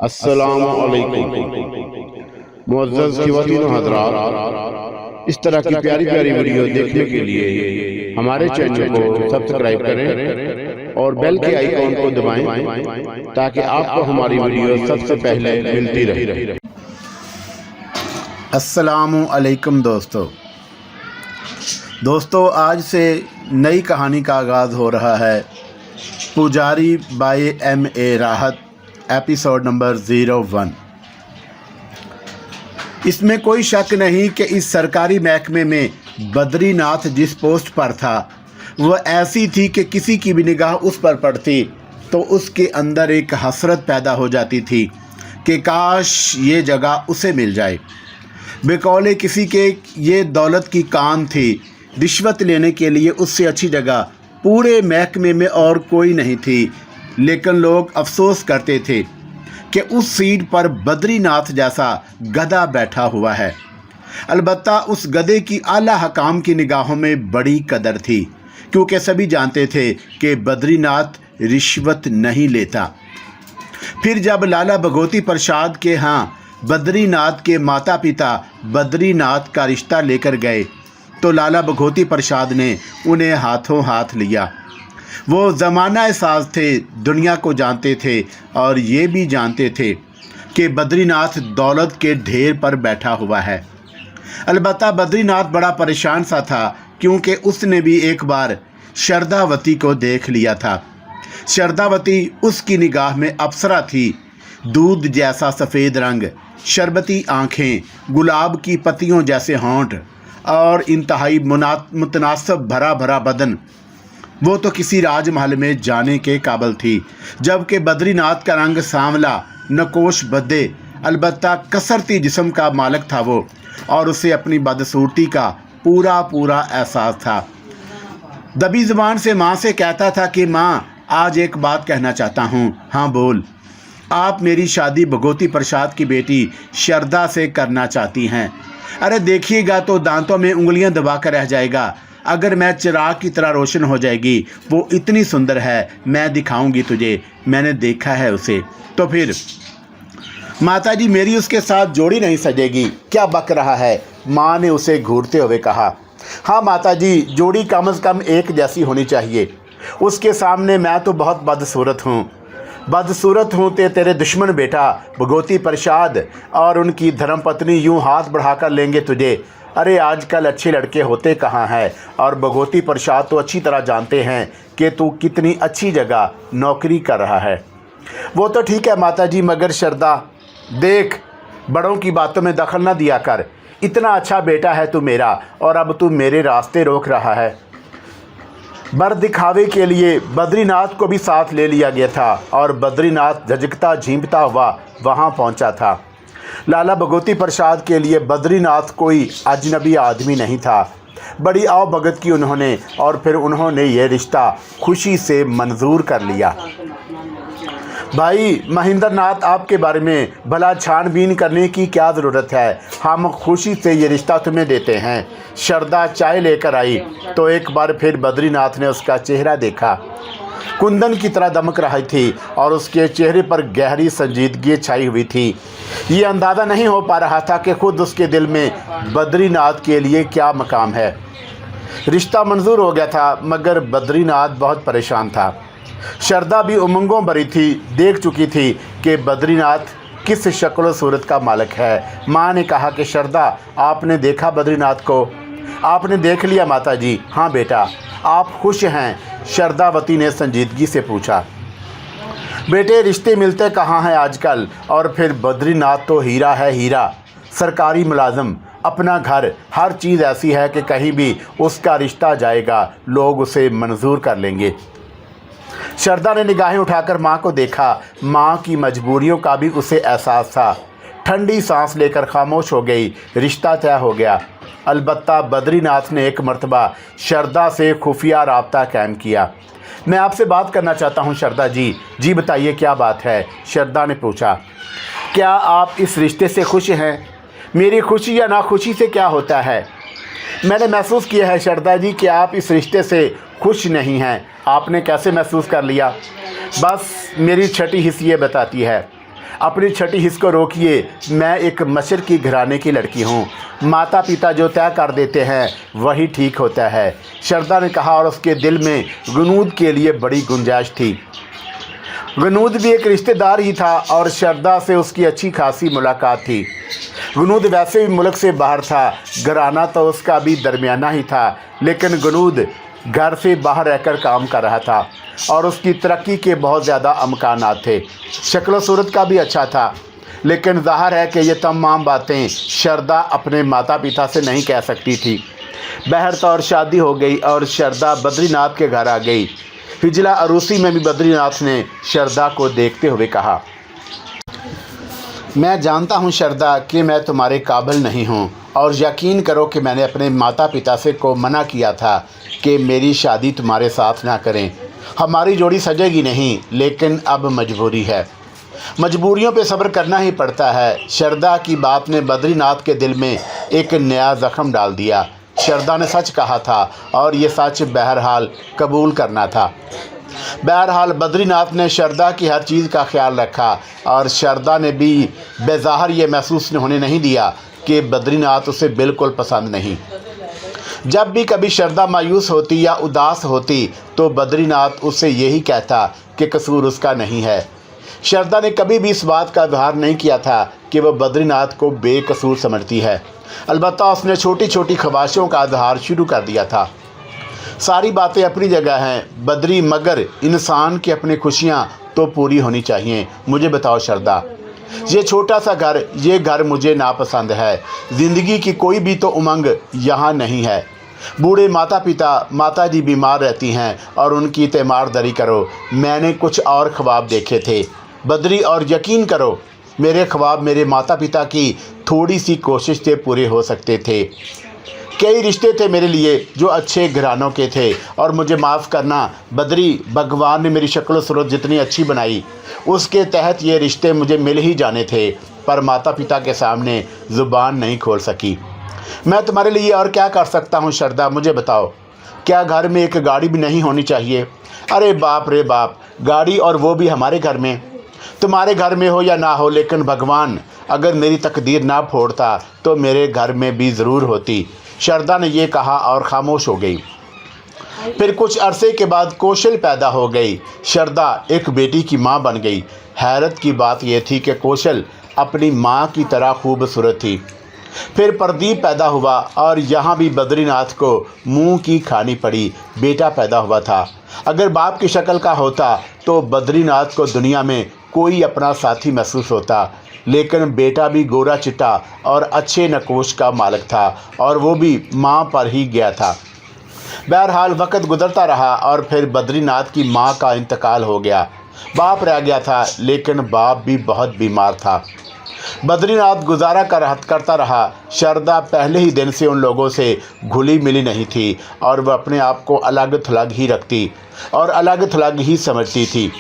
अस्सलामु अलैकुम मुअज़्ज़ज़ ख़वातीन व हज़रात, इस तरह की प्यारी प्यारी वीडियो देखने के लिए हमारे चैनल को सब्सक्राइब करें और बेल के आइकॉन को दबाएं ताकि आपको हमारी वीडियो सबसे पहले मिलती रहे। अस्सलामु अलैकुम दोस्तों, आज से नई कहानी का आगाज़ हो रहा है। पुजारी बाय M.A. राहत, एपिसोड नंबर 01। इसमें कोई शक नहीं कि इस सरकारी महकमे में बद्रीनाथ जिस पोस्ट पर था वह ऐसी थी कि किसी की भी निगाह उस पर पड़ती तो उसके अंदर एक हसरत पैदा हो जाती थी कि काश ये जगह उसे मिल जाए। बेकौले किसी के ये दौलत की कान थी, रिश्वत लेने के लिए उससे अच्छी जगह पूरे महकमे में और कोई नहीं थी। लेकिन लोग अफसोस करते थे कि उस सीट पर बद्रीनाथ जैसा गधा बैठा हुआ है। अलबत्ता उस गधे की आला हकाम की निगाहों में बड़ी कदर थी, क्योंकि सभी जानते थे कि बद्रीनाथ रिश्वत नहीं लेता। फिर जब लाला भगवती प्रसाद के यहाँ बद्रीनाथ के माता पिता बद्रीनाथ का रिश्ता लेकर गए तो लाला भगवती प्रसाद ने उन्हें हाथों हाथ लिया। वो ज़माना साज थे, दुनिया को जानते थे और ये भी जानते थे कि बद्रीनाथ दौलत के ढेर पर बैठा हुआ है। अलबत्ता बद्रीनाथ बड़ा परेशान सा था, क्योंकि उसने भी एक बार शरदावती को देख लिया था। शरदावती उसकी निगाह में अप्सरा थी। दूध जैसा सफ़ेद रंग, शरबती आँखें, गुलाब की पत्तियों जैसे होंठ और इंतहाई मुतनासिब भरा भरा बदन। वो तो किसी राजमहल में जाने के काबिल थी, जबकि बद्रीनाथ का रंग सांवला, नकोश बदे, अलबत्ता कसरती जिस्म का मालिक था वो, और उसे अपनी बदसूरती का पूरा पूरा एहसास था। दबी ज़ुबान से माँ से कहता था कि माँ, आज एक बात कहना चाहता हूँ। हाँ बोल। आप मेरी शादी भगवती प्रसाद की बेटी शरदा से करना चाहती हैं। अरे देखिएगा तो दांतों में उंगलियां दबा कर रह जाएगा। अगर मैं चिराग की तरह रोशन हो जाएगी। वो इतनी सुंदर है, मैं दिखाऊंगी तुझे, मैंने देखा है उसे। तो फिर माताजी, मेरी उसके साथ जोड़ी नहीं सजेगी। क्या बक रहा है? माँ ने उसे घूरते हुए कहा। हाँ माताजी, जोड़ी कम से कम एक जैसी होनी चाहिए। उसके सामने मैं तो बहुत बदसूरत हूँ ते तेरे दुश्मन बेटा भगवती प्रसाद और उनकी धर्मपत्नी यूं हाथ बढ़ाकर लेंगे तुझे। अरे आजकल अच्छे लड़के होते कहाँ हैं, और भगवती प्रसाद तो अच्छी तरह जानते हैं कि तू कितनी अच्छी जगह नौकरी कर रहा है। वो तो ठीक है माताजी, मगर शरदा देख, बड़ों की बातों में दखल न दिया कर। इतना अच्छा बेटा है तू मेरा, और अब तू मेरे रास्ते रोक रहा है। बर दिखावे के लिए बद्रीनाथ को भी साथ ले लिया गया था और बद्रीनाथ झिझकता झींपता हुआ वहाँ पहुँचा था। लाला भगवती प्रसाद के लिए बद्रीनाथ कोई अजनबी आदमी नहीं था। बड़ी आवभगत की उन्होंने, और फिर उन्होंने ये रिश्ता खुशी से मंजूर कर लिया। भाई महेंद्रनाथ, आपके बारे में भला छानबीन करने की क्या ज़रूरत है? हम खुशी से ये रिश्ता तुम्हें देते हैं। शरदा चाय लेकर आई तो एक बार फिर बद्रीनाथ ने उसका चेहरा देखा। कुंदन की तरह दमक रही थी और उसके चेहरे पर गहरी संजीदगी छाई हुई थी। ये अंदाज़ा नहीं हो पा रहा था कि खुद उसके दिल में बद्रीनाथ के लिए क्या मकाम है। रिश्ता मंजूर हो गया था, मगर बद्रीनाथ बहुत परेशान था। शरदा भी उमंगों भरी थी, देख चुकी थी कि बद्रीनाथ किस शक्ल सूरत का मालिक है। माँ ने कहा कि शरदा, आपने देखा बद्रीनाथ को? आपने देख लिया माताजी। हाँ बेटा, आप खुश हैं? शरदावती ने संजीदगी से पूछा। बेटे, रिश्ते मिलते कहाँ हैं आजकल, और फिर बद्रीनाथ तो हीरा है, हीरा, सरकारी मुलाजिम, अपना घर, हर चीज़ ऐसी है कि कहीं भी उसका रिश्ता जाएगा लोग उसे मंजूर कर लेंगे। शरदा ने निगाहें उठाकर माँ को देखा। माँ की मजबूरियों का भी उसे एहसास था। ठंडी सांस लेकर खामोश हो गई। रिश्ता तय हो गया। अलबत्ता बद्रीनाथ ने एक मर्तबा शरदा से खुफिया राब्ता कायम किया। मैं आपसे बात करना चाहता हूँ शरदा जी। जी बताइए, क्या बात है? शरदा ने पूछा। क्या आप इस रिश्ते से खुश हैं? मेरी खुशी या नाखुशी से क्या होता है? मैंने महसूस किया है शरदा जी कि आप इस रिश्ते से खुश नहीं हैं। आपने कैसे महसूस कर लिया? बस मेरी छठी हिस्स ये बताती है। अपनी छठी हिस्स को रोकिए, मैं एक मशरकी घराने की लड़की हूँ। माता पिता जो तय कर देते हैं वही ठीक होता है, शारदा ने कहा। और उसके दिल में गुनूद के लिए बड़ी गुंजाइश थी। गुनूद भी एक रिश्तेदार ही था और शारदा से उसकी अच्छी खासी मुलाकात थी। गुनूद वैसे भी मुल्क से बाहर था, घराना तो उसका भी दरमियाना ही था, लेकिन गुनूद घर से बाहर रहकर काम कर रहा था और उसकी तरक्की के बहुत ज़्यादा अमकानात थे। शक्ल सूरत का भी अच्छा था, लेकिन ज़ाहिर है कि ये तमाम बातें शारदा अपने माता पिता से नहीं कह सकती थी। बहरतौर शादी हो गई और शारदा बद्रीनाथ के घर आ गई। हिजला अरूसी में भी बद्रीनाथ ने शारदा को देखते हुए कहा, मैं जानता हूँ शारदा कि मैं तुम्हारे काबिल नहीं हूँ, और यकीन करो कि मैंने अपने माता पिता से को मना किया था कि मेरी शादी तुम्हारे साथ ना करें। हमारी जोड़ी सजेगी नहीं, लेकिन अब मजबूरी है। मजबूरियों पे सब्र करना ही पड़ता है। शारदा की बात ने बद्रीनाथ के दिल में एक नया ज़ख्म डाल दिया। शारदा ने सच कहा था और ये सच बहरहाल कबूल करना था। बहरहाल बद्रीनाथ ने शारदा की हर चीज़ का ख्याल रखा और शारदा ने भी बेज़ाहिर ये महसूस होने नहीं दिया कि बद्रीनाथ उसे बिल्कुल पसंद नहीं। जब भी कभी शारदा मायूस होती या उदास होती तो बद्रीनाथ उससे यही कहता कि कसूर उसका नहीं है। शारदा ने कभी भी इस बात का इजहार नहीं किया था कि वह बद्रीनाथ को बेकसूर समझती है। अलबत्ता उसने छोटी छोटी ख्वाहिशों का इजहार शुरू कर दिया था। सारी बातें अपनी जगह हैं बद्री, मगर इंसान की अपनी खुशियाँ तो पूरी होनी चाहिए। मुझे बताओ शारदा, ये छोटा सा घर, ये घर मुझे नापसंद है। ज़िंदगी की कोई भी तो उमंग यहाँ नहीं है। बूढ़े माता पिता, माता जी बीमार रहती हैं और उनकी तीमारदारी करो। मैंने कुछ और ख्वाब देखे थे बद्री, और यकीन करो मेरे ख्वाब मेरे माता पिता की थोड़ी सी कोशिश से पूरे हो सकते थे। कई रिश्ते थे मेरे लिए जो अच्छे घरानों के थे, और मुझे माफ़ करना बद्री, भगवान ने मेरी शक्ल सूरत जितनी अच्छी बनाई उसके तहत ये रिश्ते मुझे मिल ही जाने थे, पर माता पिता के सामने ज़ुबान नहीं खोल सकी। मैं तुम्हारे लिए और क्या कर सकता हूँ शारदा, मुझे बताओ। क्या घर में एक गाड़ी भी नहीं होनी चाहिए? अरे बाप रे बाप, गाड़ी, और वो भी हमारे घर में। तुम्हारे घर में हो या ना हो, लेकिन भगवान अगर मेरी तकदीर ना फोड़ता तो मेरे घर में भी ज़रूर होती। शारदा ने यह कहा और खामोश हो गई। फिर कुछ अरसे के बाद कौशल पैदा हो गई। शारदा एक बेटी की माँ बन गई। हैरत की बात यह थी कि कौशल अपनी माँ की तरह खूबसूरत थी। फिर प्रदीप पैदा हुआ और यहाँ भी बद्रीनाथ को मुंह की खानी पड़ी। बेटा पैदा हुआ था। अगर बाप की शक्ल का होता तो बद्रीनाथ को दुनिया में कोई अपना साथी महसूस होता, लेकिन बेटा भी गोरा चिट्टा और अच्छे नकोश का मालिक था, और वो भी माँ पर ही गया था। बहरहाल वक्त गुजरता रहा और फिर बद्रीनाथ की माँ का इंतकाल हो गया। बाप रह गया था, लेकिन बाप भी बहुत बीमार था। बद्रीनाथ गुजारा करता रहा। शारदा पहले ही दिन से उन लोगों से घुली मिली नहीं थी और वह अपने आप को अलग थलग ही रखती और अलग थलग ही समझती थी।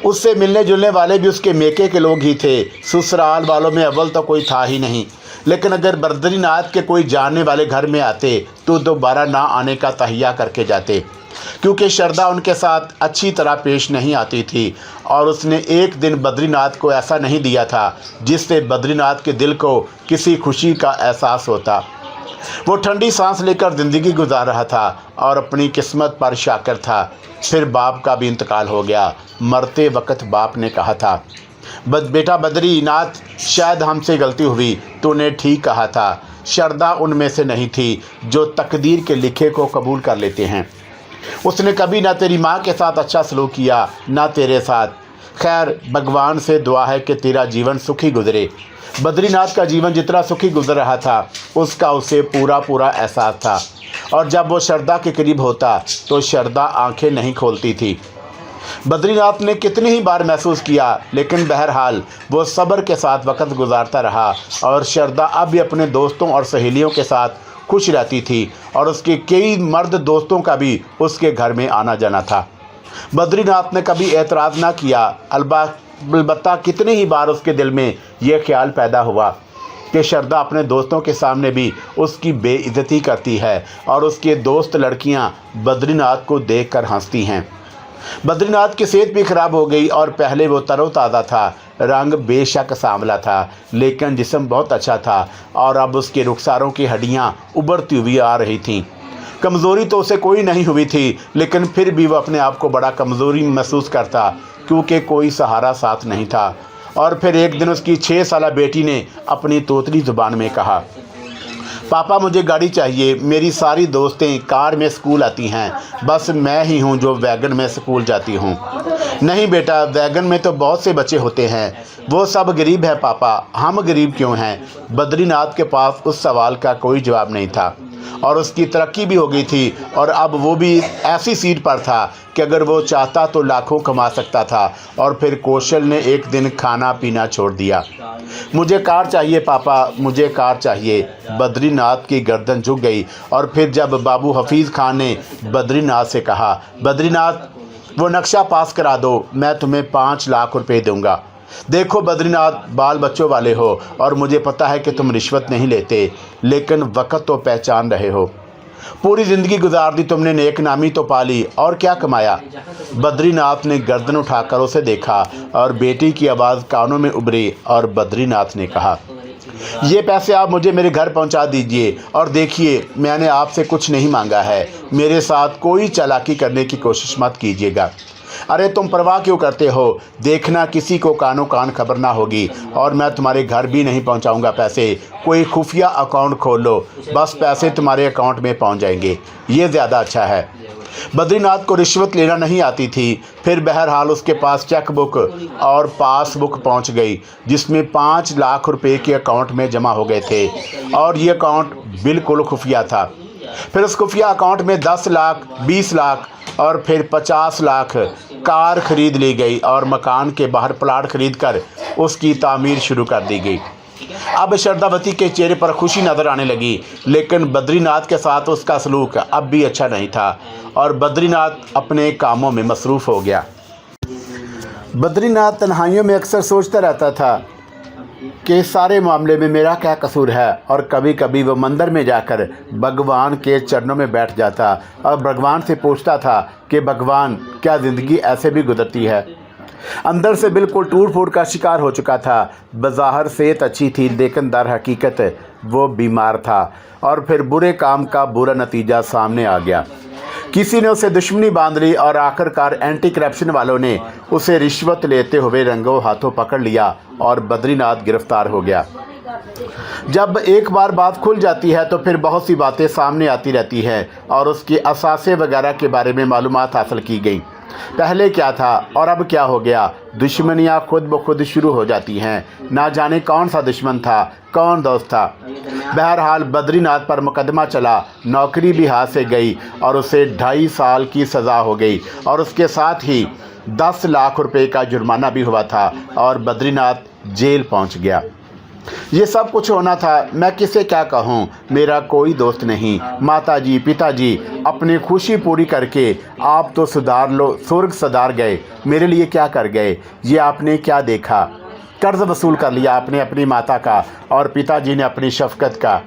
उससे मिलने जुलने वाले भी उसके मेके के लोग ही थे। ससुराल वालों में अव्वल तो कोई था ही नहीं, लेकिन अगर बद्रीनाथ के कोई जानने वाले घर में आते तो दोबारा ना आने का तहिया करके जाते, क्योंकि शारदा उनके साथ अच्छी तरह पेश नहीं आती थी। और उसने एक दिन बद्रीनाथ को ऐसा नहीं दिया था जिससे बद्रीनाथ के दिल को किसी खुशी का एहसास होता। वो ठंडी सांस लेकर ज़िंदगी गुजार रहा था और अपनी किस्मत पर शाकर था। फिर बाप का भी इंतकाल हो गया। मरते वक्त बाप ने कहा था, बेटा बद्रीनाथ, शायद हमसे गलती हुई, तूने ठीक कहा था। शारदा उनमें से नहीं थी जो तकदीर के लिखे को कबूल कर लेते हैं। उसने कभी ना तेरी माँ के साथ अच्छा सलूक किया, ना तेरे साथ। खैर, भगवान से दुआ है कि तेरा जीवन सुखी गुजरे। बद्रीनाथ का जीवन जितना सुखी गुजर रहा था उसका उसे पूरा पूरा एहसास था, और जब वो शारदा के करीब होता तो शारदा आंखें नहीं खोलती थी। बद्रीनाथ ने कितनी ही बार महसूस किया, लेकिन बहरहाल वो सब्र के साथ वक्त गुजारता रहा और शारदा अब भी अपने दोस्तों और सहेलियों के साथ खुश रहती थी, और उसके कई मर्द दोस्तों का भी उसके घर में आना जाना था। बद्रीनाथ ने कभी एतराज़ ना किया। अलबत्ता कितनी ही बार उसके दिल में यह ख्याल पैदा हुआ कि शारदा अपने दोस्तों के सामने भी उसकी बेइज्जती करती है और उसके दोस्त लड़कियां बद्रीनाथ को देखकर हंसती हैं। बद्रीनाथ की सेहत भी खराब हो गई और पहले वो तरोताज़ा था, रंग बेशक सांवला था, लेकिन जिस्म बहुत अच्छा था और अब उसके रुखसारों की हड्डियां उभरती हुई आ रही थीं। कमज़ोरी तो उसे कोई नहीं हुई थी, लेकिन फिर भी वो अपने आप को बड़ा कमज़ोरी महसूस करता, क्योंकि कोई सहारा साथ नहीं था। और फिर एक दिन उसकी 6 साला बेटी ने अपनी तोतली ज़ुबान में कहा, पापा मुझे गाड़ी चाहिए, मेरी सारी दोस्तें कार में स्कूल आती हैं, बस मैं ही हूँ जो वैगन में स्कूल जाती हूँ। नहीं बेटा, वैगन में तो बहुत से बच्चे होते हैं, वो सब गरीब है पापा, हम गरीब क्यों हैं? बद्रीनाथ के पास उस सवाल का कोई जवाब नहीं था और उसकी तरक्की भी हो गई थी और अब वो भी ऐसी सीट पर था कि अगर वो चाहता तो लाखों कमा सकता था। और फिर कौशल ने एक दिन खाना पीना छोड़ दिया। मुझे कार चाहिए पापा, मुझे कार चाहिए। बद्रीनाथ की गर्दन झुक गई और फिर जब बाबू हफीज़ खान ने बद्रीनाथ से कहा, बद्रीनाथ वो नक्शा पास करा दो, मैं तुम्हें 5 लाख रुपए दूंगा। देखो बद्रीनाथ, बाल बच्चों वाले हो और मुझे पता है कि तुम रिश्वत नहीं लेते, लेकिन वक़्त तो पहचान रहे हो। पूरी ज़िंदगी गुजार दी तुमने, नेक नामी तो पाली, और क्या कमाया? बद्रीनाथ ने गर्दन उठाकर उसे देखा और बेटी की आवाज़ कानों में उभरी और बद्रीनाथ ने कहा, ये पैसे आप मुझे मेरे घर पहुंचा दीजिए और देखिए मैंने आपसे कुछ नहीं मांगा है, मेरे साथ कोई चालाकी करने की कोशिश मत कीजिएगा। अरे तुम परवाह क्यों करते हो? देखना किसी को कानो कान खबर ना होगी और मैं तुम्हारे घर भी नहीं पहुंचाऊंगा पैसे। कोई खुफिया अकाउंट खोल लो, बस पैसे तुम्हारे अकाउंट में पहुंच जाएंगे, ये ज़्यादा अच्छा है। बद्रीनाथ को रिश्वत लेना नहीं आती थी, फिर बहरहाल उसके पास चेक बुक और पासबुक पहुंच गई जिसमें 5 लाख रुपए के अकाउंट में जमा हो गए थे और ये अकाउंट बिल्कुल खुफिया था। फिर उस खुफिया अकाउंट में 10 लाख, 20 लाख और फिर 50 लाख कार खरीद ली गई और मकान के बाहर प्लाट खरीद कर उसकी तामीर शुरू कर दी गई। अब श्रद्धावती के चेहरे पर खुशी नज़र आने लगी, लेकिन बद्रीनाथ के साथ उसका सलूक अब भी अच्छा नहीं था और बद्रीनाथ अपने कामों में मसरूफ़ हो गया। बद्रीनाथ तन्हाइयों में अक्सर सोचता रहता था कि सारे मामले में मेरा क्या कसूर है, और कभी कभी वो मंदिर में जाकर भगवान के चरणों में बैठ जाता और भगवान से पूछता था कि भगवान, क्या ज़िंदगी ऐसे भी गुजरती है? अंदर से बिल्कुल टूट फूट का शिकार हो चुका था। बज़ाहिर सेहत अच्छी थी, लेकिन दर हकीकत वो बीमार था और फिर बुरे काम का बुरा नतीजा सामने आ गया। किसी ने उसे दुश्मनी बांध ली और आखिरकार एंटी करप्शन वालों ने उसे रिश्वत लेते हुए रंगों हाथों पकड़ लिया और बद्रीनाथ गिरफ्तार हो गया। जब एक बार बात खुल जाती है तो फिर बहुत सी बातें सामने आती रहती हैं और उसके असासे वगैरह के बारे में मालूमात हासिल की गई। पहले क्या था और अब क्या हो गया? दुश्मनियाँ खुद ब खुद शुरू हो जाती हैं। ना जाने कौन सा दुश्मन था, कौन दोस्त था। बहरहाल बद्रीनाथ पर मुकदमा चला, नौकरी भी हाथ से गई और उसे 2.5 साल की सज़ा हो गई और उसके साथ ही 10 लाख रुपए का जुर्माना भी हुआ था और बद्रीनाथ जेल पहुंच गया। ये सब कुछ होना था, मैं किसे क्या कहूँ? मेरा कोई दोस्त नहीं। माताजी, पिताजी, अपनी खुशी पूरी करके आप तो सुधार लो, स्वर्ग सुधार गए, मेरे लिए क्या कर गए? ये आपने क्या देखा? कर्ज वसूल कर लिया आपने अपनी माता का और पिताजी ने अपनी शफकत का।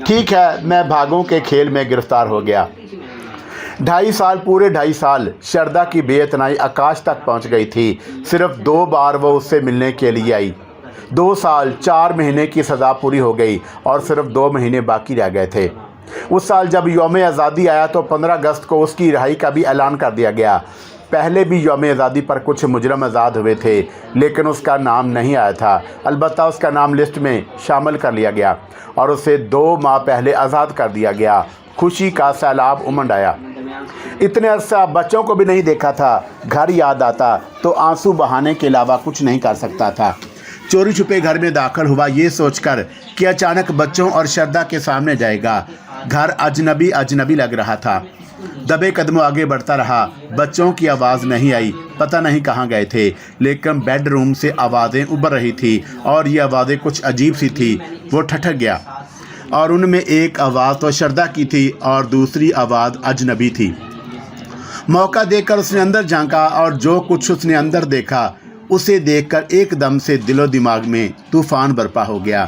ठीक है, मैं भागों के खेल में गिरफ्तार हो गया। 2.5 साल, पूरे 2.5 साल शरदा की बेइतनाई आकाश तक पहुँच गई थी। सिर्फ 2 बार वो उससे मिलने के लिए आई। 2 साल 4 महीने की सज़ा पूरी हो गई और सिर्फ 2 महीने बाकी रह गए थे। उस साल जब यौम आज़ादी आया तो 15 अगस्त को उसकी रिहाई का भी ऐलान कर दिया गया। पहले भी यौम आज़ादी पर कुछ मुजरम आज़ाद हुए थे, लेकिन उसका नाम नहीं आया था। अलबत्ता उसका नाम लिस्ट में शामिल कर लिया गया और उसे 2 माह पहले आज़ाद कर दिया गया। खुशी का सैलाब उमड़ आया। इतने अरसा बच्चों को भी नहीं देखा था। घर याद आता तो आंसू बहाने के अलावा कुछ नहीं कर सकता था। चोरी छुपे घर में दाखिल हुआ ये सोचकर कि अचानक बच्चों और श्रद्धा के सामने जाएगा। घर अजनबी अजनबी लग रहा था। दबे कदमों आगे बढ़ता रहा। बच्चों की आवाज़ नहीं आई, पता नहीं कहाँ गए थे, लेकिन बेडरूम से आवाज़ें उभर रही थी और ये आवाज़ें कुछ अजीब सी थी। वो ठठक गया और उनमें एक आवाज़ तो श्रद्धा की थी और दूसरी आवाज़ अजनबी थी। मौका देखकर उसने अंदर झांका और जो कुछ उसने अंदर देखा उसे देखकर एकदम से दिलो दिमाग में तूफान बरपा हो गया।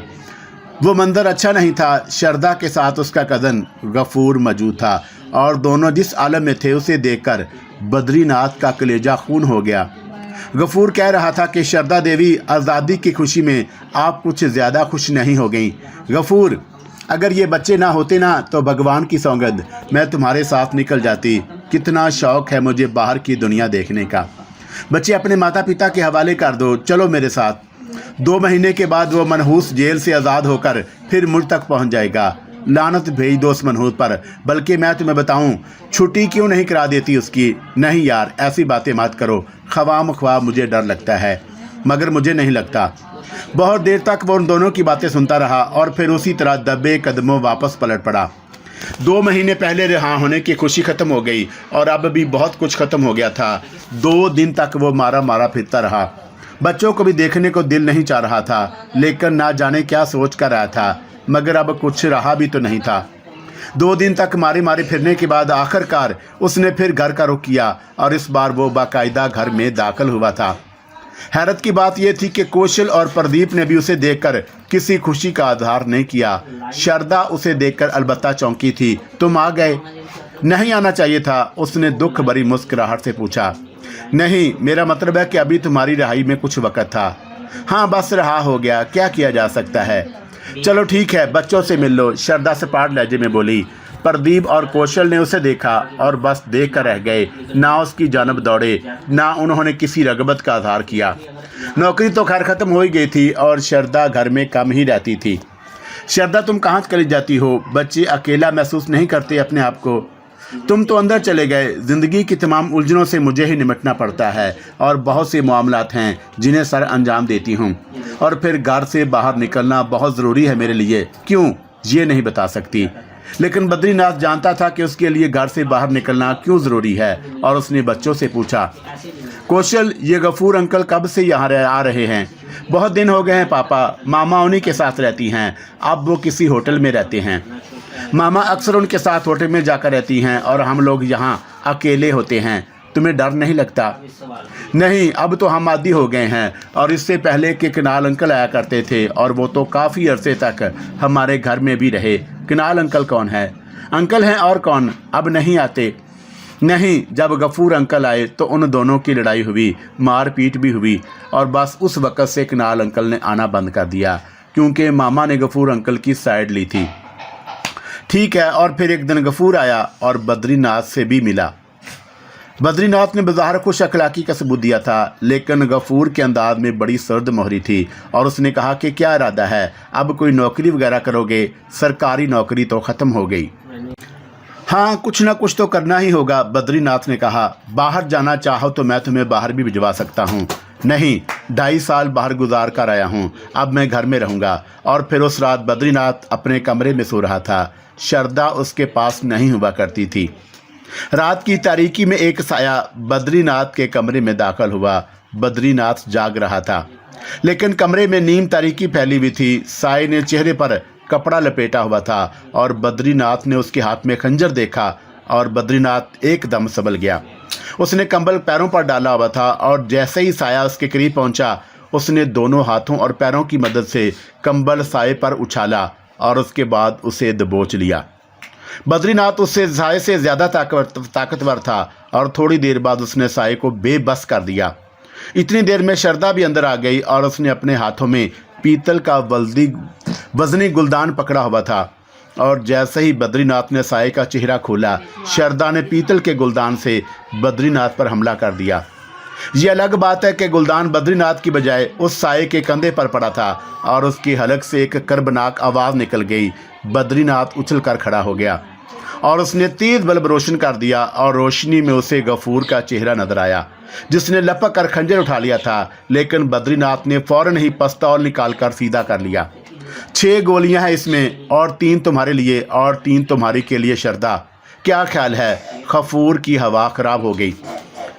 वो मंजर अच्छा नहीं था। श्रद्धा के साथ उसका कज़न गफूर मौजूद था और दोनों जिस आलम में थे उसे देखकर बद्रीनाथ का कलेजा खून हो गया। गफूर कह रहा था कि शारदा देवी, आज़ादी की खुशी में आप कुछ ज़्यादा खुश नहीं हो गई। गफूर, अगर ये बच्चे ना होते ना तो भगवान की सौगंध मैं तुम्हारे साथ निकल जाती। कितना शौक़ है मुझे बाहर की दुनिया देखने का। बच्चे अपने माता पिता के हवाले कर दो, चलो मेरे साथ। 2 महीने के बाद वो मनहूस जेल से आज़ाद होकर फिर मुझ तक पहुंच जाएगा। लानत भेज दो उस मनहूस पर। बल्कि मैं तुम्हें बताऊं, छुट्टी क्यों नहीं करा देती उसकी। नहीं यार, ऐसी बातें मत करो। ख्वाम ख्वाब मुझे डर लगता है, मगर मुझे नहीं लगता। बहुत देर तक वो उन दोनों की बातें सुनता रहा और फिर उसी तरह दबे कदमों वापस पलट पड़ा। 2 महीने पहले रिहा होने की खुशी खत्म हो गई और अब भी बहुत कुछ खत्म हो गया था। 2 दिन तक वो मारा मारा फिरता रहा। बच्चों को भी देखने को दिल नहीं चाह रहा था, लेकिन ना जाने क्या सोच कर रहा था, मगर अब कुछ रहा भी तो नहीं था। 2 दिन तक मारे मारे फिरने के बाद आखिरकार उसने फिर घर का रुख किया और इस बार वो बाकायदा घर में दाखिल हुआ था। हैरत की बात यह थी कि कौशल और प्रदीप ने भी उसे देखकर किसी खुशी का आधार नहीं किया। शारदा उसे देखकर अलबत्ता चौंकी थी। तुम आ गए? नहीं आना चाहिए था, उसने दुख भरी मुस्कुराहट से पूछा। नहीं, मेरा मतलब है कि अभी तुम्हारी रिहाई में कुछ वक्त था। हाँ, बस रहा हो गया, क्या किया जा सकता है। चलो ठीक है, बच्चों से मिल लो, शारदा सपाट लहजे में बोली। प्रदीप और कौशल ने उसे देखा और बस देख कर रह गए। ना उसकी जानब दौड़े, ना उन्होंने किसी रगबत का आधार किया। नौकरी तो खैर ख़त्म हो ही गई थी और शारदा घर में कम ही रहती थी। शारदा, तुम कहाँ चली जाती हो? बच्चे अकेला महसूस नहीं करते अपने आप को? तुम तो अंदर चले गए। ज़िंदगी की तमाम उलझनों से मुझे ही निपटना पड़ता है और बहुत से मामलात हैं जिन्हें सर अंजाम देती हूँ, और फिर घर से बाहर निकलना बहुत ज़रूरी है मेरे लिए। क्यों, ये नहीं बता सकती, लेकिन बद्रीनाथ जानता था कि उसके लिए घर से बाहर निकलना क्यों ज़रूरी है और उसने बच्चों से पूछा, कौशल, ये गफूर अंकल कब से यहाँ आ रहे हैं? बहुत दिन हो गए हैं पापा, मामा उन्हीं के साथ रहती हैं। अब वो किसी होटल में रहते हैं। मामा अक्सर उनके साथ होटल में जाकर रहती हैं और हम लोग यहाँ अकेले होते हैं। तुम्हें डर नहीं लगता? नहीं, अब तो हम आदी हो गए हैं, और इससे पहले कि कनाल अंकल आया करते थे और वो तो काफ़ी अरसे तक हमारे घर में भी रहे। कनाल अंकल कौन है? अंकल हैं और कौन, अब नहीं आते। नहीं, जब गफूर अंकल आए तो उन दोनों की लड़ाई हुई, मारपीट भी हुई, और बस उस वक़्त से कनाल अंकल ने आना बंद कर दिया, क्योंकि मामा ने गफूर अंकल की साइड ली थी। ठीक है, और फिर एक दिन गफूर आया और बद्रीनाथ से भी मिला। बद्रीनाथ ने बज़ाहिर खुश अखलाकी का सबूत दिया था, लेकिन गफूर के अंदाज में बड़ी सर्द मोहरी थी और उसने कहा कि क्या इरादा है, अब कोई नौकरी वगैरह करोगे? सरकारी नौकरी तो ख़त्म हो गई। हाँ, कुछ ना कुछ तो करना ही होगा, बद्रीनाथ ने कहा। बाहर जाना चाहो तो मैं तुम्हें बाहर भी भिजवा सकता हूँ। नहीं, 2.5 साल बाहर गुजार कर आया हूँ, अब मैं घर में रहूँगा। और फिर उस रात बद्रीनाथ अपने कमरे में सो रहा था। शारदा उसके पास नहीं हुआ करती थी। रात की तारीकी में एक साया बद्रीनाथ के कमरे में दाखिल हुआ। बद्रीनाथ जाग रहा था, लेकिन कमरे में नीम तारीकी फैली हुई थी। साये ने चेहरे पर कपड़ा लपेटा हुआ था और बद्रीनाथ ने उसके हाथ में खंजर देखा और बद्रीनाथ एकदम संभल गया। उसने कंबल पैरों पर डाला हुआ था और जैसे ही साया उसके करीब पहुंचा, उसने दोनों हाथों और पैरों की मदद से कंबल साये पर उछाला और उसके बाद उसे दबोच लिया। बद्रीनाथ उससे साये से ज़्यादा ताकतवर था और थोड़ी देर बाद उसने साये को बेबस कर दिया। इतनी देर में शारदा भी अंदर आ गई और उसने अपने हाथों में पीतल का वजनी गुलदान पकड़ा हुआ था, और जैसे ही बद्रीनाथ ने साये का चेहरा खोला, शारदा ने पीतल के गुलदान से बद्रीनाथ पर हमला कर दिया। ये अलग बात है कि गुलदान बद्रीनाथ की बजाय उस साये के कंधे पर पड़ा था और उसकी हलक से एक कर्बनाक आवाज़ निकल गई। बद्रीनाथ उछल कर खड़ा हो गया और उसने तेज बल्ब रोशन कर दिया और रोशनी में उसे गफूर का चेहरा नजर आया, जिसने लपक कर खंजर उठा लिया था। लेकिन बद्रीनाथ ने फौरन ही पिस्तौल निकाल कर सीधा कर लिया। 6 गोलियां हैं इसमें, और 3 तुम्हारे लिए और 3 तुम्हारी के लिए शारदा। क्या ख्याल है? गफूर की हवा खराब हो गई।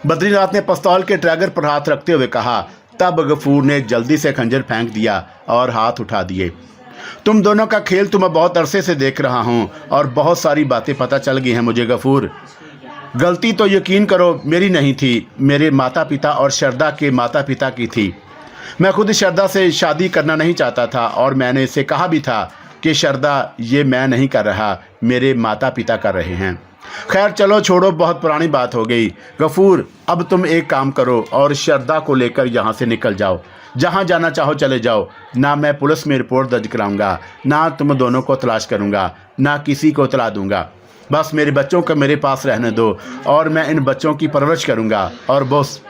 बद्रीनाथ ने पिस्तौल के ट्रैगर पर हाथ रखते हुए कहा। तब गफूर ने जल्दी से खंजर फेंक दिया और हाथ उठा दिए। तुम दोनों का खेल तो मैं बहुत अरसे से देख रहा हूँ और बहुत सारी बातें पता चल गई हैं मुझे गफूर। गलती तो यकीन करो मेरी नहीं थी, मेरे माता पिता और शारदा के माता पिता की थी। मैं खुद शारदा से शादी करना नहीं चाहता था और मैंने इसे कहा भी था कि शारदा, ये मैं नहीं कर रहा, मेरे माता पिता कर रहे हैं। खैर चलो छोड़ो, बहुत पुरानी बात हो गई। गफूर, अब तुम एक काम करो और श्रद्धा को लेकर यहाँ से निकल जाओ। जहाँ जाना चाहो चले जाओ। ना मैं पुलिस में रिपोर्ट दर्ज कराऊंगा, ना तुम दोनों को तलाश करूंगा, ना किसी को तला दूंगा। बस मेरे बच्चों को मेरे पास रहने दो और मैं इन बच्चों की परवरिश करूंगा। और बॉस,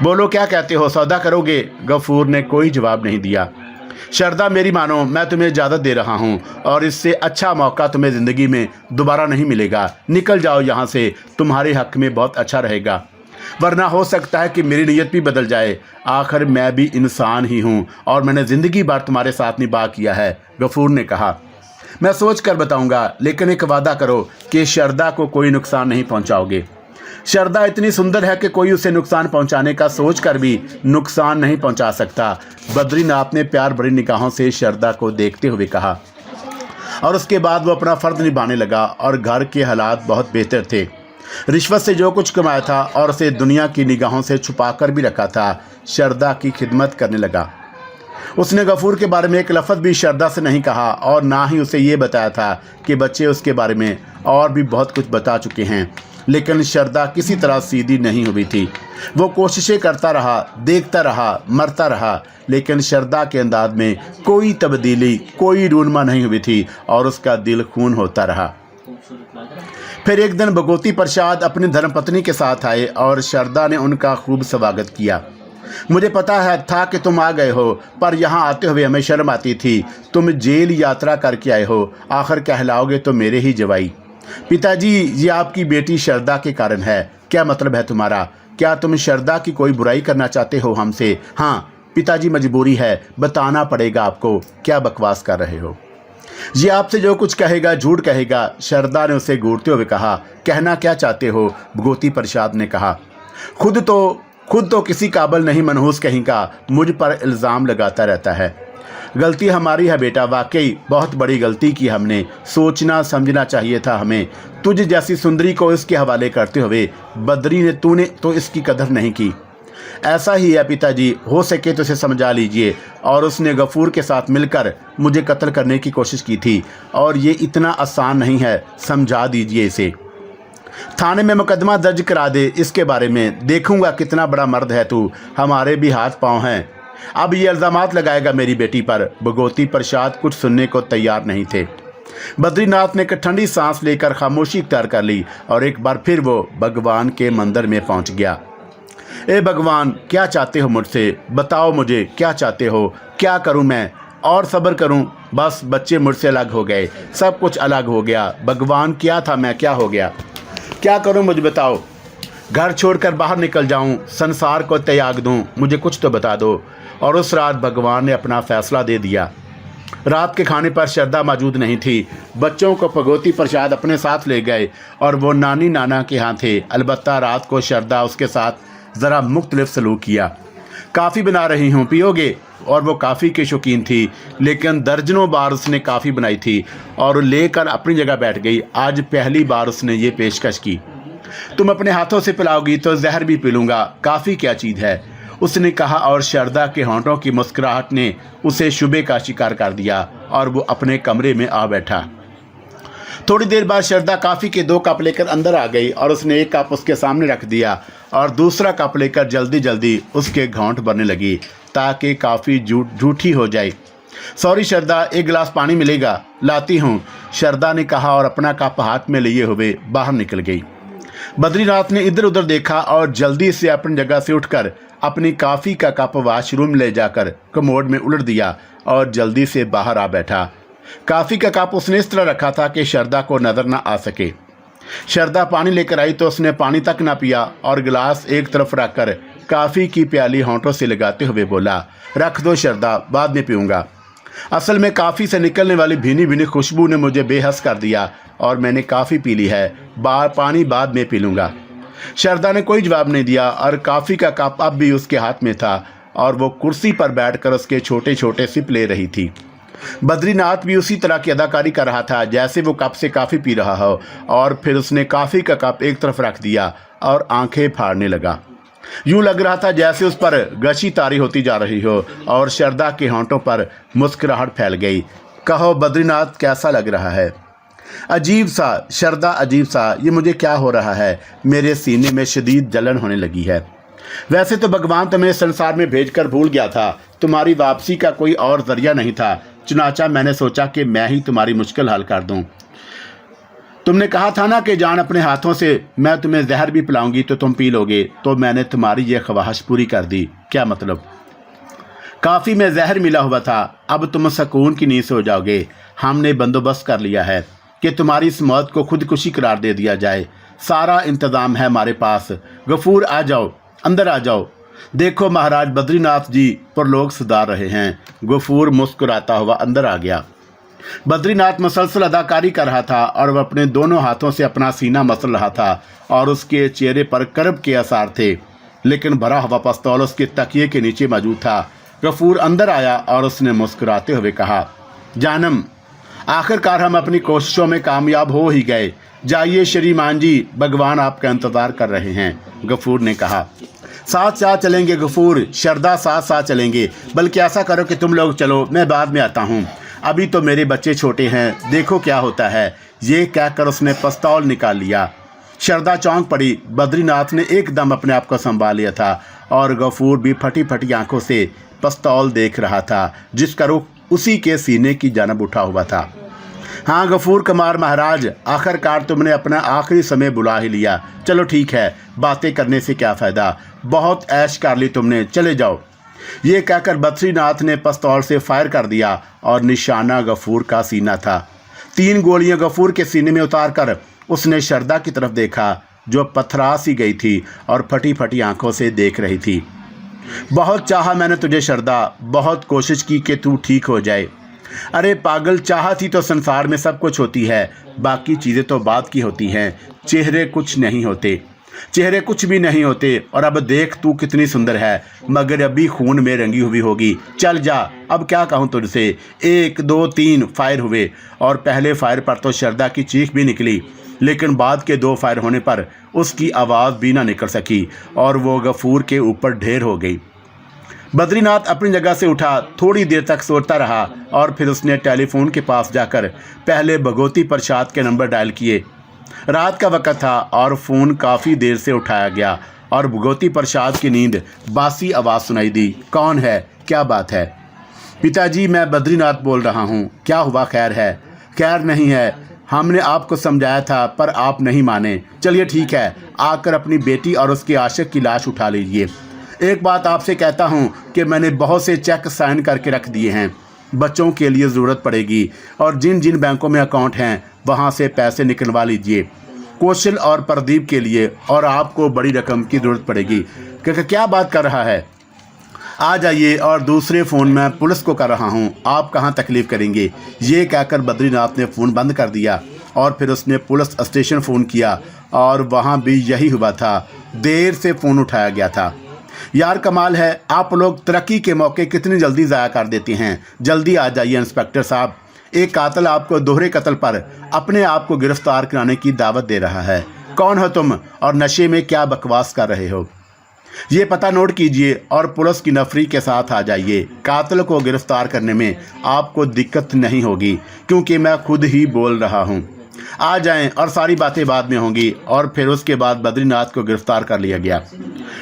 बोलो क्या कहते हो, सौदा करोगे? गफूर ने कोई जवाब नहीं दिया। श्रद्धा मेरी मानो, मैं तुम्हें इजाज़त दे रहा हूँ और इससे अच्छा मौका तुम्हें ज़िंदगी में दोबारा नहीं मिलेगा। निकल जाओ यहाँ से, तुम्हारे हक में बहुत अच्छा रहेगा, वरना हो सकता है कि मेरी नीयत भी बदल जाए। आखिर मैं भी इंसान ही हूँ और मैंने ज़िंदगी भर तुम्हारे साथ निभा किया है। गफूर ने कहा, मैं सोच कर बताऊँगा, लेकिन एक वादा करो कि श्रद्धा को कोई नुकसान नहीं पहुँचाओगे। श्रद्धा इतनी सुंदर है कि कोई उसे नुकसान पहुंचाने का सोच कर भी नुकसान नहीं पहुंचा सकता। बद्रीनाथ ने प्यार भरी निगाहों से श्रद्धा को देखते हुए कहा और उसके बाद वो अपना फ़र्ज निभाने लगा। और घर के हालात बहुत बेहतर थे। रिश्वत से जो कुछ कमाया था और उसे दुनिया की निगाहों से छुपा कर भी रखा था, श्रद्धा की खिदमत करने लगा। उसने गफूर के बारे में एक लफ्ज़ भी श्रद्धा से नहीं कहा और ना ही उसे ये बताया था कि बच्चे उसके बारे में और भी बहुत कुछ बता चुके हैं। लेकिन श्रद्धा किसी तरह सीधी नहीं हुई थी। वो कोशिशें करता रहा, देखता रहा, मरता रहा, लेकिन श्रद्धा के अंदाज में कोई तब्दीली, कोई रूनमा नहीं हुई थी और उसका दिल खून होता रहा। फिर एक दिन भगवती प्रसाद अपनी धर्मपत्नी के साथ आए और श्रद्धा ने उनका खूब स्वागत किया। मुझे पता है था कि तुम आ गए हो, पर यहाँ आते हुए हमें शर्म आती थी। तुम जेल यात्रा करके आए हो, आखिर कहलाओगे तो मेरे ही जवाई। पिताजी, ये आपकी बेटी श्रद्धा के कारण है। क्या मतलब है तुम्हारा? क्या तुम श्रद्धा की कोई बुराई करना चाहते हो हमसे? हाँ पिताजी, मजबूरी है, बताना पड़ेगा आपको। क्या बकवास कर रहे हो? ये आपसे जो कुछ कहेगा झूठ कहेगा। श्रद्धा ने उसे घूरते हुए कहा। कहना क्या चाहते हो? भगवती प्रसाद ने कहा। खुद तो किसी काबिल नहीं, मनहूस कहीं का मुझ पर इल्ज़ाम लगाता रहता है। गलती हमारी है बेटा, वाकई बहुत बड़ी गलती की हमने। सोचना समझना चाहिए था हमें। तुझ जैसी सुंदरी को इसके हवाले करते हुए तूने तो इसकी कदर नहीं की। ऐसा ही है पिताजी, हो सके तो इसे समझा लीजिए। और उसने गफूर के साथ मिलकर मुझे कत्ल करने की कोशिश की थी और ये इतना आसान नहीं है, समझा दीजिए इसे। थाने में मुकदमा दर्ज करा दे इसके बारे में। देखूंगा कितना बड़ा मर्द है तू, हमारे भी हाथ पांव हैं। अब ये इल्ज़ामात लगाएगा मेरी बेटी पर। भगवती प्रसाद कुछ सुनने को तैयार नहीं थे। बद्रीनाथ ने एक ठंडी सांस लेकर खामोशी इख्तियार कर ली और एक बार फिर वो भगवान के मंदिर में पहुंच गया। ए भगवान, क्या चाहते हो मुझसे? बताओ मुझे क्या चाहते हो? क्या करूं मैं? और सब्र करूं? बस बच्चे मुझसे अलग हो गए, सब कुछ अलग हो गया। भगवान, क्या था मैं, क्या हो गया? क्या करूं मुझे बताओ? घर छोड़कर बाहर निकल जाऊं, संसार को त्याग दूं? मुझे कुछ तो बता दो। और उस रात भगवान ने अपना फैसला दे दिया। रात के खाने पर श्रद्धा मौजूद नहीं थी। बच्चों को भगवती प्रसाद अपने साथ ले गए और वो नानी नाना के यहाँ थे। अलबत्ता रात को श्रद्धा उसके साथ ज़रा मुख्तलिफ सलूक किया। काफ़ी बना रही हूँ, पियोगे? और वो काफ़ी की शौकीन थी, लेकिन दर्जनों बार उसने काफ़ी बनाई थी और लेकर अपनी जगह बैठ गई। आज पहली बार उसने ये पेशकश की, तुम अपने हाथों से पिलाओगी तो जहर भी पी लूँगा। काफ़ी क्या चीज़ है, उसने कहा। और श्रद्धा के होंठों की मुस्कुराहट ने उसे शुबे का शिकार कर दिया और वो अपने कमरे में आ बैठा। थोड़ी देर बाद श्रद्धा काफ़ी के 2 कप लेकर अंदर आ गई और उसने एक कप उसके सामने रख दिया और दूसरा कप लेकर जल्दी जल्दी उसके घोंट भरने लगी ताकि काफ़ी झूठी हो जाए। सॉरी श्रद्धा, एक गिलास पानी मिलेगा? लाती हूँ, श्रद्धा ने कहा और अपना कप हाथ में लिए हुए बाहर निकल गई। बद्रीनाथ ने इधर उधर देखा और जल्दी से अपनी जगह से उठकर अपनी कॉफ़ी का कप वॉशरूम ले जाकर कमोड में उलट दिया और जल्दी से बाहर आ बैठा। कॉफ़ी का कप उसने इस तरह रखा था कि श्रद्धा को नज़र न आ सके। श्रद्धा पानी लेकर आई तो उसने पानी तक ना पिया और गिलास एक तरफ रखकर कॉफ़ी की प्याली होंठों से लगाते हुए बोला, रख दो श्रद्धा, बाद में पीऊँगा। असल में कॉफ़ी से निकलने वाली भीनी भीनी खुशबू ने मुझे बेहस कर दिया और मैंने कॉफ़ी पी ली है। पानी बाद में पी लूँगा। श्रद्धा ने कोई जवाब नहीं दिया और कॉफ़ी का कप अब भी उसके हाथ में था और वो कुर्सी पर बैठकर उसके छोटे छोटे सिप ले रही थी। बद्रीनाथ भी उसी तरह की अदाकारी कर रहा था जैसे वो कप से कॉफ़ी पी रहा हो और फिर उसने कॉफ़ी का कप एक तरफ रख दिया और आंखें फाड़ने लगा। यूँ लग रहा था जैसे उस पर गशी तारी होती जा रही हो और श्रद्धा के होंठों पर मुस्कुराहट फैल गई। कहो बद्रीनाथ, कैसा लग रहा है? अजीब सा शरदा, अजीब सा, ये मुझे क्या हो रहा है? मेरे सीने में शदीद जलन होने लगी है। वैसे तो भगवान तुम्हें संसार में भेजकर भूल गया था, तुम्हारी वापसी का कोई और जरिया नहीं था। चुनाचा मैंने सोचा कि मैं ही तुम्हारी मुश्किल हल कर दूं। तुमने कहा था ना कि जान अपने हाथों से मैं तुम्हें जहर भी पिलाऊंगी तो तुम पी लोगे, तो मैंने तुम्हारी ये ख्वाहिश पूरी कर दी। क्या मतलब? काफ़ी में जहर मिला हुआ था, अब तुम सुकून की नींद सो जाओगे। हमने बंदोबस्त कर लिया है कि तुम्हारी इस मौत को खुदकुशी करार दे दिया जाए। सारा इंतज़ाम है हमारे पास। गफूर आ जाओ, अंदर आ जाओ। देखो महाराज बद्रीनाथ जी पर लोग सुधार रहे हैं। गफूर मुस्कुराता हुआ अंदर आ गया। बद्रीनाथ मुसलसल अदाकारी कर रहा था और वह अपने दोनों हाथों से अपना सीना मसल रहा था और उसके चेहरे पर कर्ब के आसार थे, लेकिन भरा हुआ पिस्तौल उसके तकिए के नीचे मौजूद था। गफूर अंदर आया और उसने मुस्कुराते हुए कहा, जानम, आखिरकार हम अपनी कोशिशों में कामयाब हो ही गए। जाइए श्रीमान जी, भगवान आपका इंतज़ार कर रहे हैं। गफूर ने कहा, साथ साथ चलेंगे गफूर, शरदा साथ साथ चलेंगे। बल्कि ऐसा करो कि तुम लोग चलो, मैं बाद में आता हूँ, अभी तो मेरे बच्चे छोटे हैं, देखो क्या होता है। ये कहकर उसने पिस्तौल निकाल लिया। शरदा चौंक पड़ी। बद्रीनाथ ने एकदम अपने आप को संभाल लिया था और गफूर भी फटी फटी आंखों से पिस्तौल देख रहा था, जिसका रुख उसी के सीने की जानब उठा हुआ था। हाँ गफूर कुमार महाराज, आखिरकार तुमने अपना आखिरी समय बुला ही लिया। चलो ठीक है, बातें करने से क्या फ़ायदा, बहुत ऐश कर ली तुमने, चले जाओ। ये कहकर बद्रीनाथ ने पिस्तौल से फायर कर दिया और निशाना गफूर का सीना था। 3 गोलियां गफूर के सीने में उतारकर उसने शरदा की तरफ देखा, जो पथरा सी गई थी और फटी फटी आंखों से देख रही थी। बहुत चाहा मैंने तुझे शरदा, बहुत कोशिश की कि तू ठीक हो जाए। अरे पागल, चाहत ही तो संसार में सब कुछ होती है, बाकी चीज़ें तो बात की होती हैं। चेहरे कुछ नहीं होते, चेहरे कुछ भी नहीं होते। और अब देख तू कितनी सुंदर है, मगर अभी खून में रंगी हुई होगी। चल जा, अब क्या कहूँ तुझसे। 1 2 3 फायर हुए और पहले फायर पर तो शरदा की चीख भी निकली, लेकिन बाद के 2 फायर होने पर उसकी आवाज़ भी ना निकल सकी और वो गफूर के ऊपर ढेर हो गई। बद्रीनाथ अपनी जगह से उठा, थोड़ी देर तक सोता रहा और फिर उसने टेलीफोन के पास जाकर पहले भगवती प्रसाद के नंबर डायल किए। रात का वक्त था और फ़ोन काफ़ी देर से उठाया गया और भगवती प्रसाद की नींद बासी आवाज़ सुनाई दी। कौन है, क्या बात है? पिताजी, मैं बद्रीनाथ बोल रहा हूँ। क्या हुआ, खैर है? खैर नहीं है, हमने आपको समझाया था पर आप नहीं माने। चलिए ठीक है, आकर अपनी बेटी और उसके आशिक की लाश उठा लीजिए। एक बात आपसे कहता हूँ कि मैंने बहुत से चेक साइन करके रख दिए हैं, बच्चों के लिए ज़रूरत पड़ेगी और जिन जिन बैंकों में अकाउंट हैं वहाँ से पैसे निकलवा लीजिए, कौशल और प्रदीप के लिए, और आपको बड़ी रकम की ज़रूरत पड़ेगी। क्या बात कर रहा है? आ जाइए, और दूसरे फ़ोन में पुलिस को कर रहा हूँ, आप कहाँ तकलीफ़ करेंगे। ये कहकर बद्रीनाथ ने फ़ोन बंद कर दिया और फिर उसने पुलिस स्टेशन फ़ोन किया और वहाँ भी यही हुआ था, देर से फ़ोन उठाया गया था। यार कमाल है, आप लोग तरक्की के मौके कितनी जल्दी ज़ाया कर देते हैं। जल्दी आ जाइए इंस्पेक्टर साहब, एक कातिल आपको दोहरे कत्ल पर अपने आप को गिरफ्तार कराने की दावत दे रहा है। कौन हो तुम और नशे में क्या बकवास कर रहे हो? ये पता नोट कीजिए और पुलिस की नफरी के साथ आ जाइए। कातिल को गिरफ्तार करने में आपको दिक्कत नहीं होगी क्योंकि मैं खुद ही बोल रहा हूँ। आ जाएं और सारी बातें बाद में होंगी। और फिर उसके बाद बद्रीनाथ को गिरफ्तार कर लिया गया।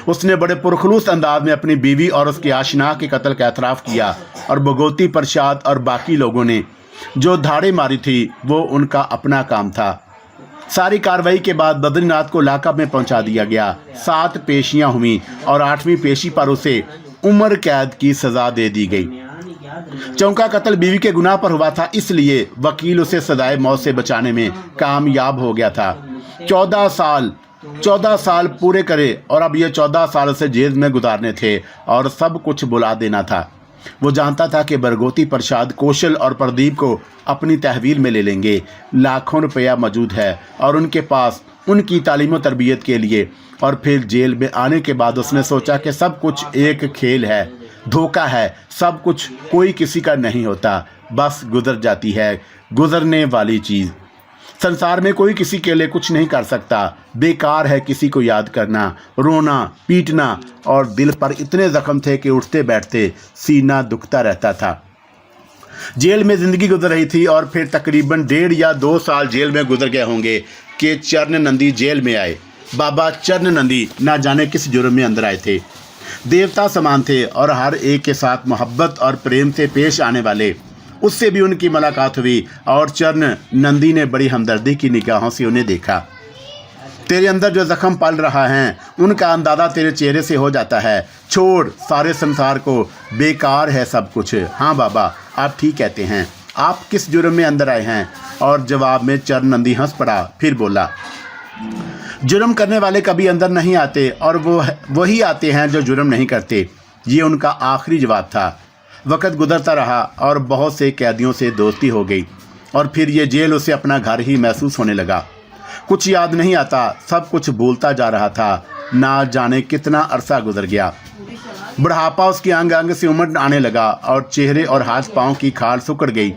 उसने बड़े पुरखलूस अंदाज में अपनी बीवी और उसके आशिना के कत्ल का एतराफ़ किया और भगवती प्रसाद और बाकी लोगों ने जो धाड़े मारी थी वो उनका अपना काम था। सारी कार्रवाई के बाद बद्रीनाथ को लाकअप में पहुंचा दिया गया। 7 पेशियां हुई और 8वीं पेशी पर उसे उम्र कैद की सज़ा दे दी गई। चौका कत्ल बीवी के गुनाह पर हुआ था, इसलिए वकील उसे सजाए मौत से बचाने में कामयाब हो गया था। 14 साल पूरे करे और अब ये 14 साल से जेल में गुजारने थे और सब कुछ बुला देना था। वो जानता था कि भगवती प्रसाद कौशल और प्रदीप को अपनी तहवील में ले लेंगे। लाखों रुपया मौजूद है और उनके पास उनकी तालीम और तरबियत के लिए। और फिर जेल में आने के बाद उसने सोचा कि सब कुछ एक खेल है, धोखा है, सब कुछ कोई किसी का नहीं होता, बस गुजर जाती है गुजरने वाली चीज़। संसार में कोई किसी के लिए कुछ नहीं कर सकता। बेकार है किसी को याद करना, रोना, पीटना, और दिल पर इतने ज़ख्म थे कि उठते बैठते सीना दुखता रहता था। जेल में ज़िंदगी गुजर रही थी और फिर तकरीबन 1.5 या 2 साल जेल में गुजर गए होंगे कि चरण नंदी जेल में आए। बाबा चरण नंदी ना जाने किस जुर्म में अंदर आए थे। देवता समान थे और हर एक के साथ मोहब्बत और प्रेम से पेश आने वाले। उससे भी उनकी मुलाकात हुई और चरण नंदी ने बड़ी हमदर्दी की निगाहों से उन्हें देखा। तेरे अंदर जो जख्म पल रहा है उनका अंदाज़ा तेरे चेहरे से हो जाता है। छोड़ सारे संसार को, बेकार है सब कुछ। हाँ बाबा, आप ठीक कहते हैं। आप किस जुर्म में अंदर आए हैं? और जवाब में चरण नंदी हंस पड़ा। फिर बोला, जुर्म करने वाले कभी अंदर नहीं आते और वही आते हैं जो जुर्म नहीं करते। ये उनका आखिरी जवाब था। वक्त गुजरता रहा और बहुत से कैदियों से दोस्ती हो गई और फिर ये जेल उसे अपना घर ही महसूस होने लगा। कुछ याद नहीं आता, सब कुछ भूलता जा रहा था। ना जाने कितना अरसा गुजर गया। बुढ़ापा उसके अंग अंग से उमड़ आने लगा और चेहरे और हाथ पांव की खाल सुकड़ गई।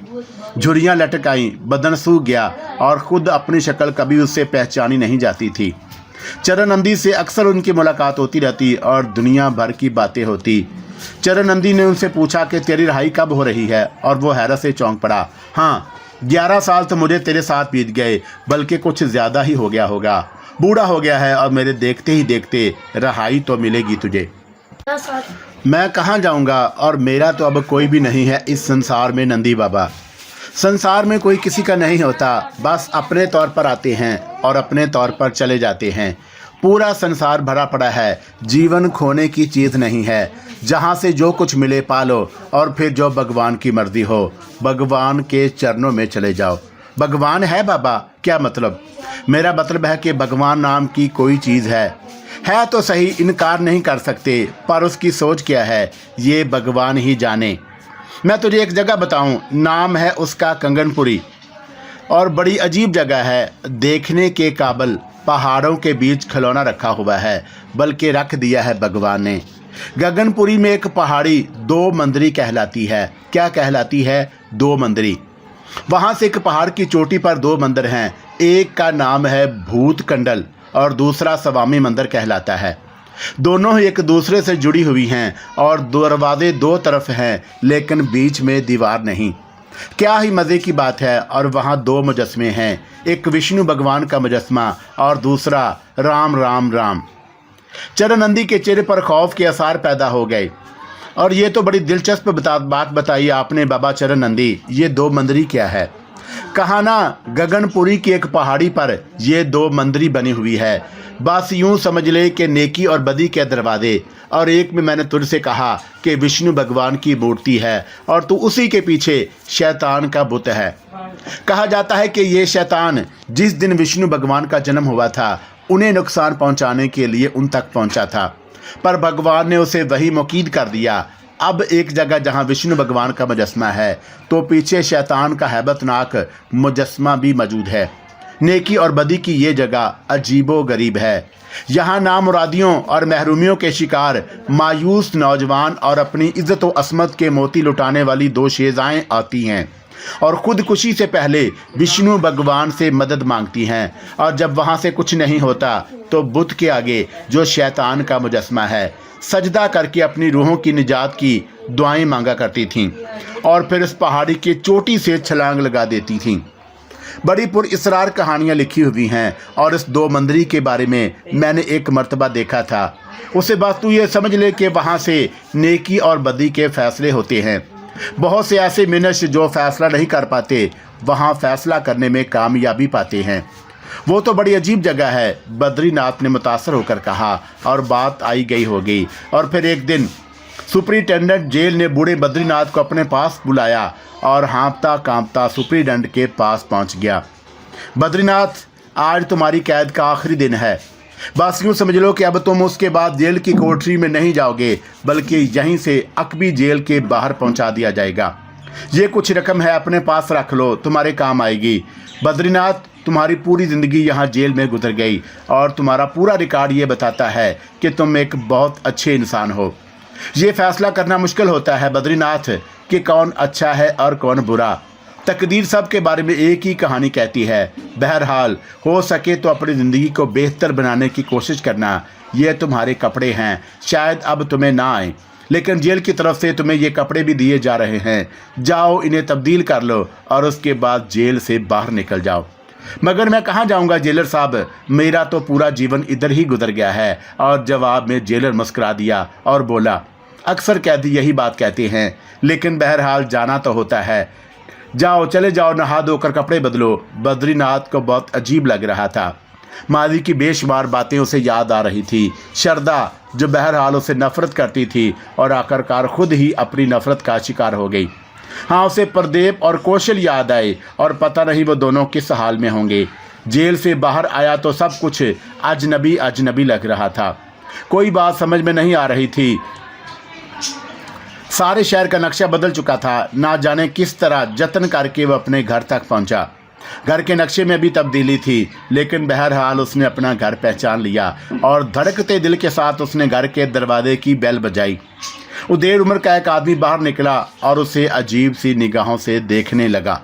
झुर्रियाँ लटक आईं, बदन सूख गया और खुद अपनी शक्ल कभी उससे पहचानी नहीं जाती थी। चरण नंदी से अक्सर उनकी मुलाकात होती रहती और दुनिया भर की बातें होती। चरण नंदी ने उनसे पूछा कि तेरी रिहाई कब हो रही है, और वो हैरत से चौंक पड़ा। हाँ, 11 साल तो मुझे तेरे साथ बीत गए, बल्कि कुछ ज़्यादा ही हो गया होगा। बूढ़ा हो गया है और मेरे देखते ही देखते रिहाई तो मिलेगी तुझे। मैं कहाँ जाऊँगा और मेरा तो अब कोई भी नहीं है इस संसार में नंदी बाबा। संसार में कोई किसी का नहीं होता, बस अपने तौर पर आते हैं और अपने तौर पर चले जाते हैं। पूरा संसार भरा पड़ा है। जीवन खोने की चीज़ नहीं है। जहाँ से जो कुछ मिले पालो और फिर जो भगवान की मर्जी हो, भगवान के चरणों में चले जाओ। भगवान है बाबा? क्या मतलब? मेरा मतलब है कि भगवान नाम की कोई चीज़ है तो सही, इनकार नहीं कर सकते, पर उसकी सोच क्या है ये भगवान ही जाने। मैं तुझे एक जगह बताऊं, नाम है उसका कंगनपुरी और बड़ी अजीब जगह है, देखने के काबिल। पहाड़ों के बीच खिलौना रखा हुआ है, बल्कि रख दिया है भगवान ने। गगनपुरी में एक पहाड़ी 2 मंदिरी कहलाती है। क्या कहलाती है? 2 मंदिरी। वहाँ से एक पहाड़ की चोटी पर 2 मंदिर हैं। एक का नाम है भूत कंडल और दूसरा स्वामी मंदिर कहलाता है। दोनों ही एक दूसरे से जुड़ी हुई हैं और दरवाजे 2 तरफ हैं, लेकिन बीच में दीवार नहीं। क्या ही मज़े की बात है। और वहाँ 2 मुजस्मे हैं, एक विष्णु भगवान का मुजस्मा और दूसरा राम राम राम। चरण नंदी के चेहरे पर खौफ के आसार पैदा हो गए। और ये तो बड़ी दिलचस्प बात बताई आपने बाबा चरण नंदी। ये 2 मंदिरी क्या है? कहा ना, गगनपुरी की एक पहाड़ी पर ये 2 मंदिरी बनी हुई है। बस यूं समझ ले कि नेकी और बदी के दरवाजे, और एक में मैंने तुझसे कहा कि विष्णु भगवान की मूर्ति है और तू उसी के पीछे शैतान का बुत है। कहा जाता है कि ये शैतान जिस दिन विष्णु भगवान का जन्म हुआ था उन्हें नुकसान पहुंचाने के लिए उन तक पहुंचा था, पर भगवान ने उसे वही मुकीद कर दिया। अब एक जगह जहां विष्णु भगवान का मुजस्मा है तो पीछे शैतान का हैबतनाक मुजस्मा भी मौजूद है। नेकी और बदी की ये जगह अजीबो गरीब है। यहाँ नामुरादियों और महरूमियों के शिकार मायूस नौजवान और अपनी इज्जत व असमत के मोती लुटाने वाली 2 शेजाएं आती हैं और खुदकुशी से पहले विष्णु भगवान से मदद मांगती हैं। और जब वहाँ से कुछ नहीं होता तो बुत के आगे जो शैतान का मुजस्मा है सजदा करके अपनी रूहों की निजात की दुआएं मांगा करती थीं और फिर इस पहाड़ी की चोटी से छलांग लगा देती थीं। बड़ी पुरअसरार कहानियाँ लिखी हुई हैं और इस 2 मंदिरी के बारे में मैंने एक मर्तबा देखा था। उसे बस तू ये समझ ले कि वहाँ से नेकी और बदी के फैसले होते हैं। बहुत से ऐसे मिनश जो फैसला नहीं कर पाते वहाँ फैसला करने में कामयाबी पाते हैं। वो तो बड़ी अजीब जगह है, बद्रीनाथ ने मुतासर होकर कहा, और बात आई गई हो गई। और फिर एक दिन सुपरिटेंडेंट जेल ने बूढ़े बद्रीनाथ को अपने पास बुलाया और हाँफता कांपता सुपरिटेंडेंट के पास पहुंच गया। बद्रीनाथ, आज तुम्हारी कैद का आखिरी दिन है। बस यूँ समझ लो कि अब तुम उसके बाद जेल की कोठरी में नहीं जाओगे, बल्कि यहीं से अकबी जेल के बाहर पहुंचा दिया जाएगा। ये कुछ रकम है, अपने पास रख लो, तुम्हारे काम आएगी। बद्रीनाथ, तुम्हारी पूरी ज़िंदगी यहाँ जेल में गुजर गई और तुम्हारा पूरा रिकॉर्ड ये बताता है कि तुम एक बहुत अच्छे इंसान हो। ये फैसला करना मुश्किल होता है बद्रीनाथ कि कौन अच्छा है और कौन बुरा। तकदीर सब के बारे में एक ही कहानी कहती है। बहरहाल, हो सके तो अपनी ज़िंदगी को बेहतर बनाने की कोशिश करना। ये तुम्हारे कपड़े हैं, शायद अब तुम्हें ना आए, लेकिन जेल की तरफ से तुम्हें ये कपड़े भी दिए जा रहे हैं, जाओ इन्हें तब्दील कर लो और उसके बाद जेल से बाहर निकल जाओ। मगर मैं कहाँ जाऊँगा जेलर साहब, मेरा तो पूरा जीवन इधर ही गुजर गया है। और जवाब में जेलर मुस्कुरा दिया और बोला, अक्सर कैदी यही बात कहते हैं, लेकिन बहरहाल जाना तो होता है। जाओ, चले जाओ, नहा धोकर कपड़े बदलो। बद्रीनाथ को बहुत अजीब लग रहा था। मादी की बेशुमार बातें उसे याद आ रही थी। शारदा जो बहरहाल उसे नफरत करती थी और आखिरकार खुद ही अपनी नफरत का शिकार हो गई। हाँ, उसे प्रदीप और कौशल याद आए और पता नहीं वो दोनों किस हाल में होंगे। जेल से बाहर आया तो सब कुछ अजनबी अजनबी लग रहा था। कोई बात समझ में नहीं आ रही थी। सारे शहर का नक्शा बदल चुका था। ना जाने किस तरह जतन करके वह अपने घर तक पहुंचा। घर के नक्शे में भी तब्दीली थी, लेकिन बहरहाल उसने अपना घर पहचान लिया और धड़कते दिल के साथ उसने घर के दरवाजे की बेल बजाई। उदेर उम्र का एक आदमी बाहर निकला और उसे अजीब सी निगाहों से देखने लगा।